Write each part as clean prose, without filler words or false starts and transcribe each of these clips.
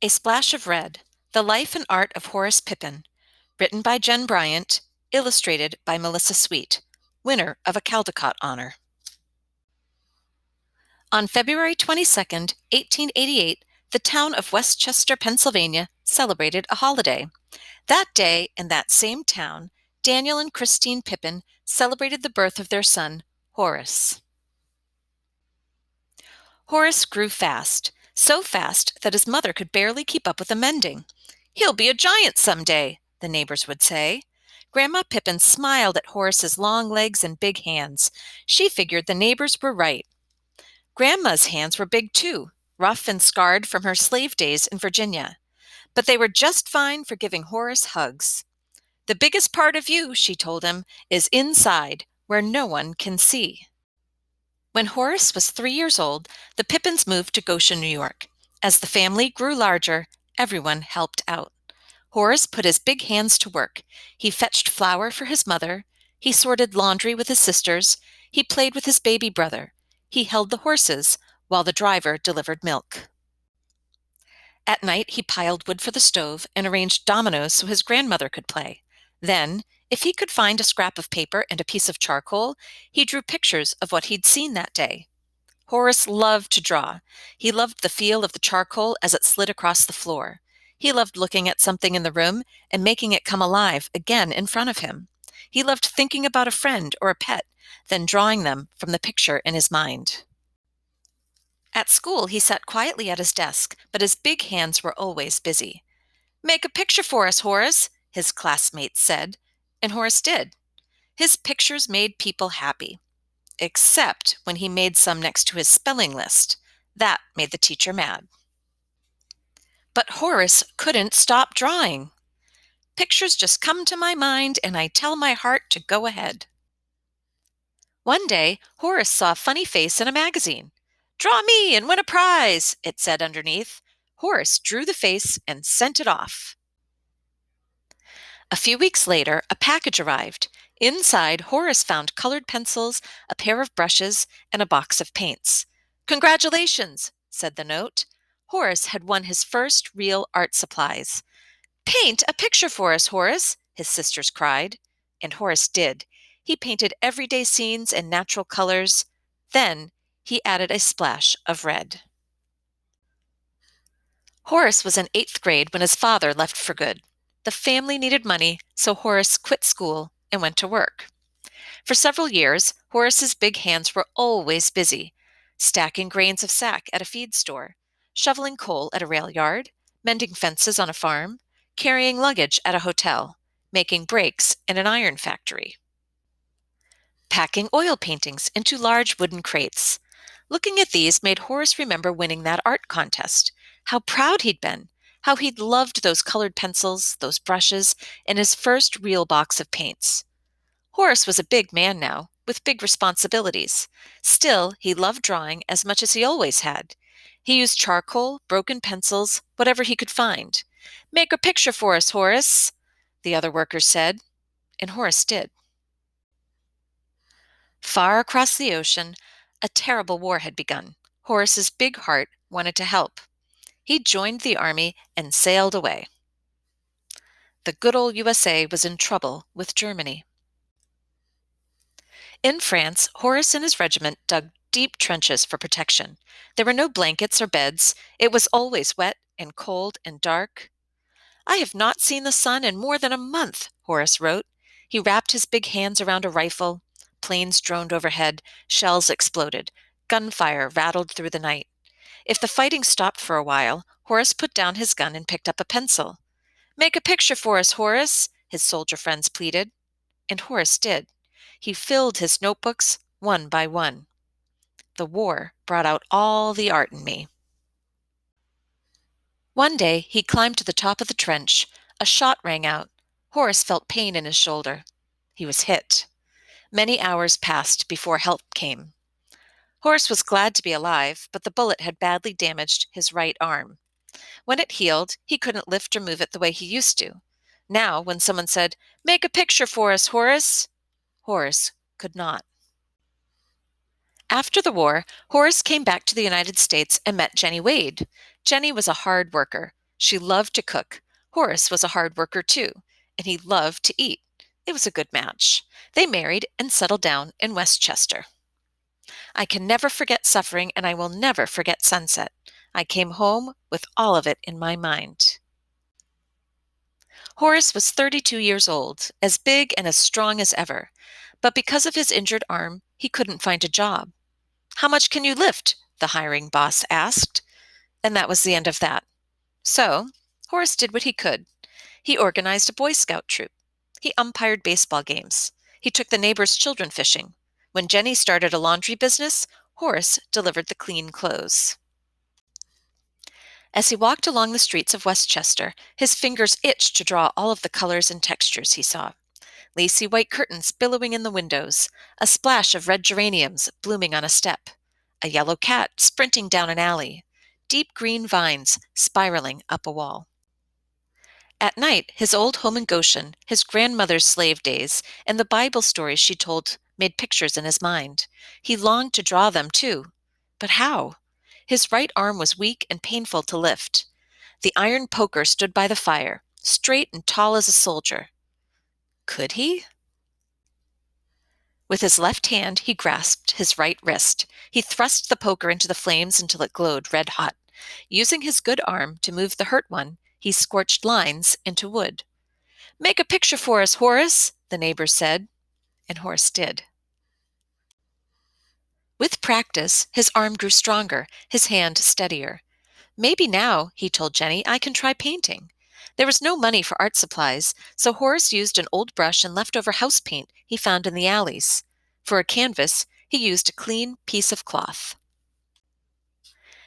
A Splash of Red, The Life and Art of Horace Pippen, written by Jen Bryant, illustrated by Melissa Sweet, winner of a Caldecott Honor. On February 22, 1888, the town of Westchester, Pennsylvania, celebrated a holiday. That day, in that same town, Daniel and Christine Pippen celebrated the birth of their son, Horace. Horace grew fast, so fast that his mother could barely keep up with the mending. "He'll be a giant some day," the neighbors would say. Grandma Pippin smiled at Horace's long legs and big hands. She figured the neighbors were right. Grandma's hands were big too, rough and scarred from her slave days in Virginia. But they were just fine for giving Horace hugs. "The biggest part of you," she told him, "is inside, where no one can see." When Horace was 3 years old, the Pippins moved to Goshen, New York. As the family grew larger, everyone helped out. Horace put his big hands to work. He fetched flour for his mother. He sorted laundry with his sisters. He played with his baby brother. He held the horses while the driver delivered milk. At night, he piled wood for the stove and arranged dominoes so his grandmother could play. Then, if he could find a scrap of paper and a piece of charcoal, he drew pictures of what he'd seen that day. Horace loved to draw. He loved the feel of the charcoal as it slid across the floor. He loved looking at something in the room and making it come alive again in front of him. He loved thinking about a friend or a pet, then drawing them from the picture in his mind. At school, he sat quietly at his desk, but his big hands were always busy. "Make a picture for us, Horace," his classmates said, and Horace did. His pictures made people happy, except when he made some next to his spelling list. That made the teacher mad. But Horace couldn't stop drawing. "Pictures just come to my mind, and I tell my heart to go ahead." One day, Horace saw a funny face in a magazine. "Draw me and win a prize," it said underneath. Horace drew the face and sent it off. A few weeks later, a package arrived. Inside, Horace found colored pencils, a pair of brushes, and a box of paints. "Congratulations," said the note. Horace had won his first real art supplies. "Paint a picture for us, Horace," his sisters cried. And Horace did. He painted everyday scenes in natural colors. Then he added a splash of red. Horace was in 8th grade when his father left for good. The family needed money, so Horace quit school and went to work. For several years, Horace's big hands were always busy, stacking grains of sack at a feed store, shoveling coal at a rail yard, mending fences on a farm, carrying luggage at a hotel, making brakes in an iron factory, packing oil paintings into large wooden crates. Looking at these made Horace remember winning that art contest. How proud he'd been, how he'd loved those colored pencils, those brushes, and his first real box of paints. Horace was a big man now, with big responsibilities. Still, he loved drawing as much as he always had. He used charcoal, broken pencils, whatever he could find. "Make a picture for us, Horace," the other workers said, and Horace did. Far across the ocean, a terrible war had begun. Horace's big heart wanted to help. He joined the army and sailed away. The good old USA was in trouble with Germany. In France, Horace and his regiment dug deep trenches for protection. There were no blankets or beds. It was always wet and cold and dark. "I have not seen the sun in more than a month," Horace wrote. He wrapped his big hands around a rifle. Planes droned overhead. Shells exploded. Gunfire rattled through the night. If the fighting stopped for a while, Horace put down his gun and picked up a pencil. "Make a picture for us, Horace," his soldier friends pleaded. And Horace did. He filled his notebooks one by one. The war brought out all the art in me. One day, he climbed to the top of the trench. A shot rang out. Horace felt pain in his shoulder. He was hit. Many hours passed before help came. Horace was glad to be alive, but the bullet had badly damaged his right arm. When it healed, he couldn't lift or move it the way he used to. Now, when someone said, "Make a picture for us, Horace," Horace could not. After the war, Horace came back to the United States and met Jenny Wade. Jenny was a hard worker. She loved to cook. Horace was a hard worker too, and he loved to eat. It was a good match. They married and settled down in Westchester. I can never forget suffering, and I will never forget sunset. I came home with all of it in my mind. Horace was 32 years old, as big and as strong as ever. But because of his injured arm, he couldn't find a job. "How much can you lift?" the hiring boss asked. And that was the end of that. So, Horace did what he could. He organized a Boy Scout troop. He umpired baseball games. He took the neighbors' children fishing. When Jenny started a laundry business, Horace delivered the clean clothes. As he walked along the streets of Westchester, his fingers itched to draw all of the colors and textures he saw. Lacy white curtains billowing in the windows, a splash of red geraniums blooming on a step, a yellow cat sprinting down an alley, deep green vines spiraling up a wall. At night, his old home in Goshen, his grandmother's slave days, and the Bible stories she told made pictures in his mind. He longed to draw them too. But how? His right arm was weak and painful to lift. The iron poker stood by the fire, straight and tall as a soldier. Could he? With his left hand, he grasped his right wrist. He thrust the poker into the flames until it glowed red hot. Using his good arm to move the hurt one, he scorched lines into wood. "Make a picture for us, Horace," the neighbors said, and Horace did. With practice, his arm grew stronger, his hand steadier. "Maybe now," he told Jenny, "I can try painting." There was no money for art supplies, so Horace used an old brush and leftover house paint he found in the alleys. For a canvas, he used a clean piece of cloth.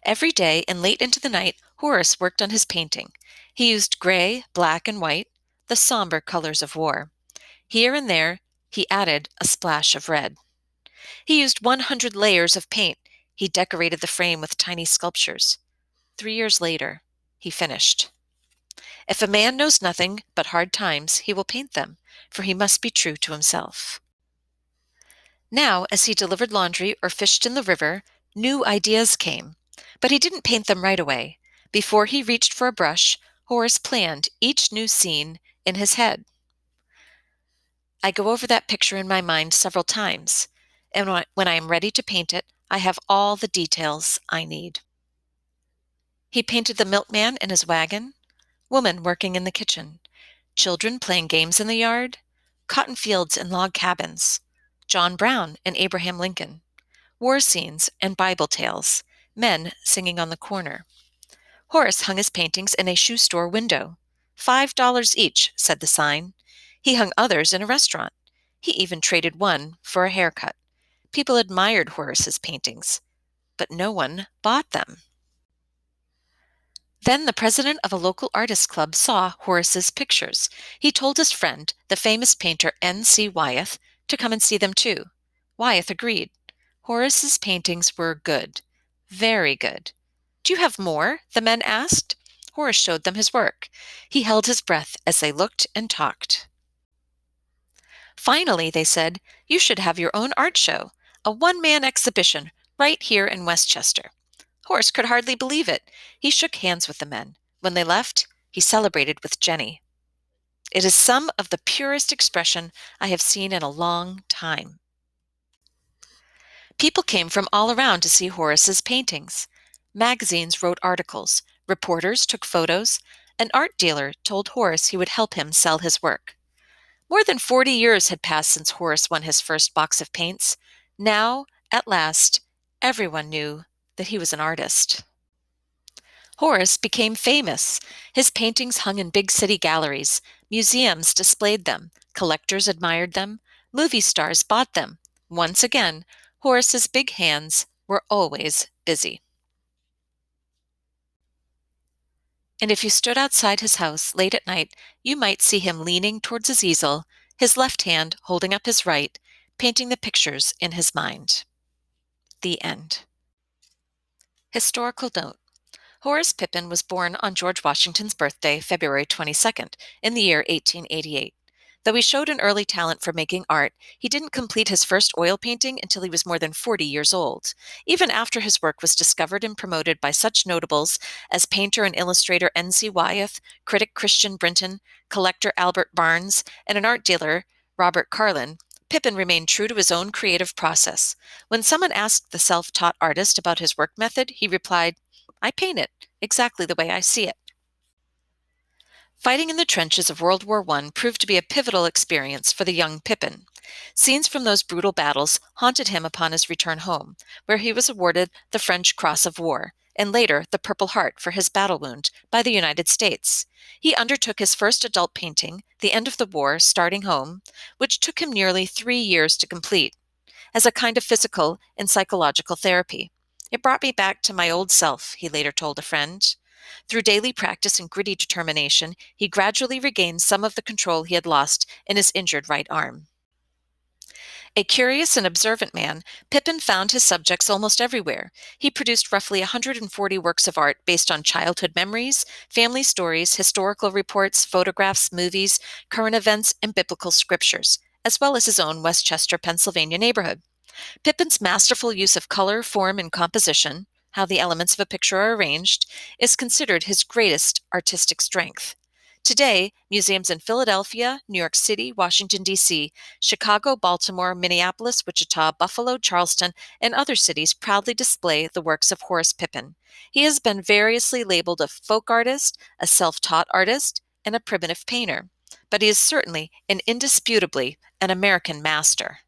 Every day and late into the night, Horace worked on his painting. He used gray, black, and white, the somber colors of war. Here and there, he added a splash of red. He used 100 layers of paint. He decorated the frame with tiny sculptures. 3 years later, he finished. If a man knows nothing but hard times, he will paint them, for he must be true to himself. Now, as he delivered laundry or fished in the river, new ideas came. But he didn't paint them right away. Before he reached for a brush, Horace planned each new scene in his head. "I go over that picture in my mind several times, and when I am ready to paint it, I have all the details I need." He painted the milkman in his wagon, woman working in the kitchen, children playing games in the yard, cotton fields and log cabins, John Brown and Abraham Lincoln, war scenes and Bible tales, men singing on the corner. Horace hung his paintings in a shoe store window. $5 each, said the sign. He hung others in a restaurant. He even traded one for a haircut. People admired Horace's paintings, but no one bought them. Then the president of a local artists club saw Horace's pictures. He told his friend, the famous painter N.C. Wyeth, to come and see them too. Wyeth agreed. Horace's paintings were good, very good. "Do you have more?" the men asked. Horace showed them his work. He held his breath as they looked and talked. Finally, they said, "You should have your own art show, a one-man exhibition right here in Westchester." Horace could hardly believe it. He shook hands with the men. When they left, he celebrated with Jenny. "It is some of the purest expression I have seen in a long time." People came from all around to see Horace's paintings. Magazines wrote articles. Reporters took photos. An art dealer told Horace he would help him sell his work. More than 40 years had passed since Horace won his first box of paints. Now, at last, everyone knew that he was an artist. Horace became famous. His paintings hung in big city galleries. Museums displayed them. Collectors admired them. Movie stars bought them. Once again, Horace's big hands were always busy. And if you stood outside his house late at night, you might see him leaning towards his easel, his left hand holding up his right, painting the pictures in his mind. The end. Historical note. Horace Pippen was born on George Washington's birthday, February 22nd, in the year 1888. Though he showed an early talent for making art, he didn't complete his first oil painting until he was more than 40 years old. Even after his work was discovered and promoted by such notables as painter and illustrator N.C. Wyeth, critic Christian Brinton, collector Albert Barnes, and an art dealer, Robert Carlin, Pippen remained true to his own creative process. When someone asked the self-taught artist about his work method, he replied, "I paint it exactly the way I see it." Fighting in the trenches of World War I proved to be a pivotal experience for the young Pippin. Scenes from those brutal battles haunted him upon his return home, where he was awarded the French Cross of War, and later the Purple Heart for his battle wound, by the United States. He undertook his first adult painting, The End of the War, Starting Home, which took him nearly 3 years to complete, as a kind of physical and psychological therapy. "It brought me back to my old self," he later told a friend. Through daily practice and gritty determination, he gradually regained some of the control he had lost in his injured right arm. A curious and observant man, Pippin found his subjects almost everywhere. He produced roughly 140 works of art based on childhood memories, family stories, historical reports, photographs, movies, current events, and biblical scriptures, as well as his own Westchester, Pennsylvania neighborhood. Pippin's masterful use of color, form, and composition, how the elements of a picture are arranged, is considered his greatest artistic strength. Today, museums in Philadelphia, New York City, Washington, D.C., Chicago, Baltimore, Minneapolis, Wichita, Buffalo, Charleston, and other cities proudly display the works of Horace Pippen. He has been variously labeled a folk artist, a self-taught artist, and a primitive painter, but he is certainly and indisputably an American master.